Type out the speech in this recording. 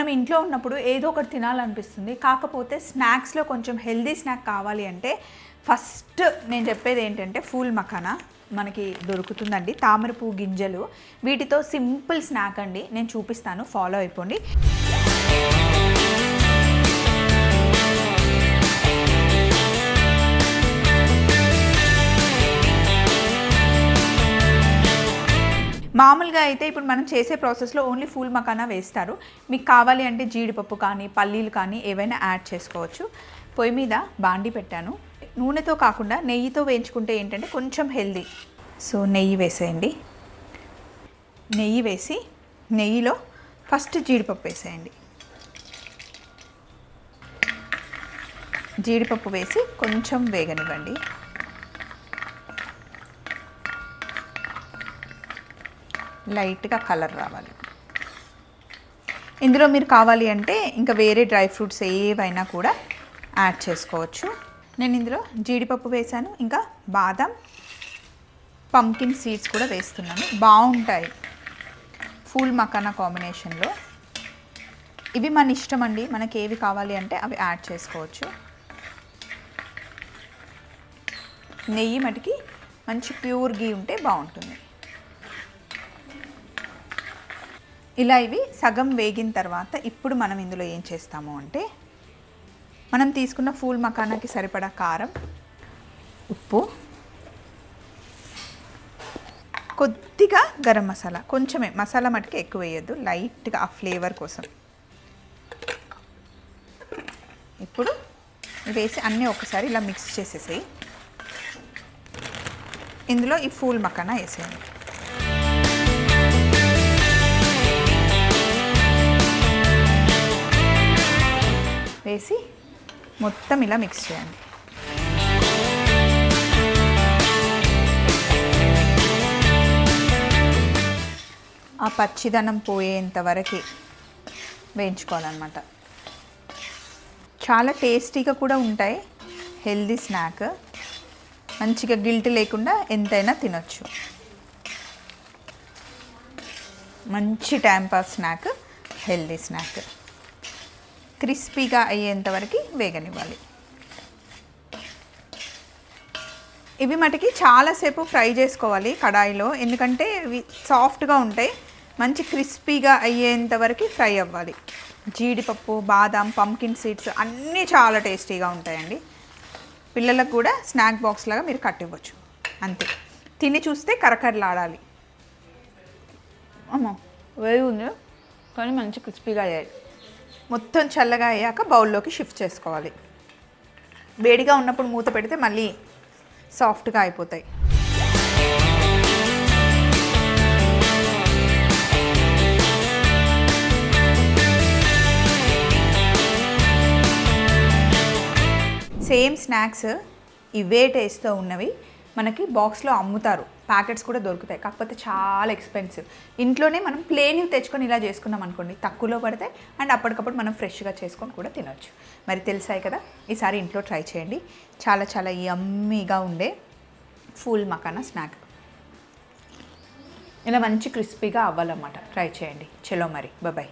మనం ఇంట్లో ఉన్నప్పుడు ఏదో ఒకటి తినాలనిపిస్తుంది. కాకపోతే స్నాక్స్లో కొంచెం హెల్దీ స్నాక్ కావాలి అంటే ఫస్ట్ నేను చెప్పేది ఏంటంటే ఫూల్ మఖానా మనకి దొరుకుతుందండి. తామర పువ్వు గింజలు, వీటితో సింపుల్ స్నాక్ అండి. నేను చూపిస్తాను, ఫాలో అయిపోండి. మామూలుగా అయితే ఇప్పుడు మనం చేసే ప్రాసెస్లో ఓన్లీ ఫూల్ మఖానా వేస్తారు. మీకు కావాలి అంటే జీడిపప్పు కానీ పల్లీలు కానీ ఏవైనా యాడ్ చేసుకోవచ్చు. పొయ్యి మీద బాండి పెట్టాను. నూనెతో కాకుండా నెయ్యితో వేయించుకుంటే ఏంటంటే కొంచెం హెల్దీ. సో నెయ్యి వేసేయండి. నెయ్యి వేసి నెయ్యిలో ఫస్ట్ జీడిపప్పు వేసేయండి. జీడిపప్పు వేసి కొంచెం వేగనివ్వండి. లైట్గా కలర్ రావాలి. ఇందులో మీరు కావాలి అంటే ఇంకా వేరే డ్రై ఫ్రూట్స్ ఏవైనా కూడా యాడ్ చేసుకోవచ్చు. నేను ఇందులో జీడిపప్పు వేసాను, ఇంకా బాదం, పంకిన్ సీడ్స్ కూడా వేస్తున్నాను. బాగుంటాయి ఫూల్ మఖానా కాంబినేషన్లో. ఇవి మన ఇష్టం అండి, మనకి ఏవి కావాలి అంటే అవి యాడ్ చేసుకోవచ్చు. నెయ్యి మటుకి మంచి ప్యూర్ గీ ఉంటే బాగుంటుంది. ఇలా ఇవి సగం వేగిన తర్వాత ఇప్పుడు మనం ఇందులో ఏం చేస్తాము అంటే మనం తీసుకున్న ఫూల్ మఖానాకి సరిపడా కారం, ఉప్పు, కొద్దిగా గరం మసాలా, కొంచెమే మసాలా మటుకు ఎక్కువ వేయద్దు, లైట్గా ఆ ఫ్లేవర్ కోసం. ఇప్పుడు వేసి అన్నీ ఒకసారి ఇలా మిక్స్ చేసేసేయి. ఇందులో ఈ ఫూల్ మఖానా వేసేయండి. వేసి మొత్తం ఇలా మిక్స్ చేయండి. ఆ పచ్చిదనం పోయేంత వరకు వేయించుకోవాలన్నమాట. చాలా టేస్టీగా కూడా ఉంటాయి, హెల్దీ స్నాక్. మంచిగా గిల్ట్ లేకుండా ఎంతైనా తినొచ్చు. మంచి time pass snack, healthy snack. క్రిస్పీగా అయ్యేంత వరకు వేగనివ్వాలి. ఇవి మటుకి చాలాసేపు ఫ్రై చేసుకోవాలి కడాయిలో, ఎందుకంటే ఇవి సాఫ్ట్గా ఉంటాయి. మంచి క్రిస్పీగా అయ్యేంత వరకు ఫ్రై అవ్వాలి. జీడిపప్పు, బాదం, పంకిన్ సీడ్స్ అన్నీ చాలా టేస్టీగా ఉంటాయండి. పిల్లలకు కూడా స్నాక్ బాక్స్ లాగా మీరు కట్టివ్వచ్చు. అంతే, తిని చూస్తే కరకరలాడాలి. అమ్మో వేడి ఉంది కానీ మంచి క్రిస్పీగా అయ్యాయి. మొత్తం చల్లగా అయ్యాక బౌల్లోకి షిఫ్ట్ చేసుకోవాలి. వేడిగా ఉన్నప్పుడు మూత పెడితే మళ్ళీ సాఫ్ట్గా అయిపోతాయి. సేమ్ స్నాక్స్ ఇవే టేస్ట్తో ఉన్నవి మనకి బాక్స్లో అమ్ముతారు, ప్యాకెట్స్ కూడా దొరుకుతాయి. కాకపోతే చాలా ఎక్స్పెన్సివ్. ఇంట్లోనే మనం ప్లేన్వి తెచ్చుకొని ఇలా చేసుకున్నాం అనుకోండి, తక్కువలో పడతాయి అండ్ అప్పటికప్పుడు మనం ఫ్రెష్గా చేసుకొని కూడా తినొచ్చు. మరి తెలిసాయి కదా, ఈసారి ఇంట్లో ట్రై చేయండి. చాలా చాలా యమ్మీగా ఉండే ఫూల్ మఖానా స్నాక్. ఇలా మంచి క్రిస్పీగా అవ్వాలన్నమాట. ట్రై చేయండి. చలో మరి, బాయ్.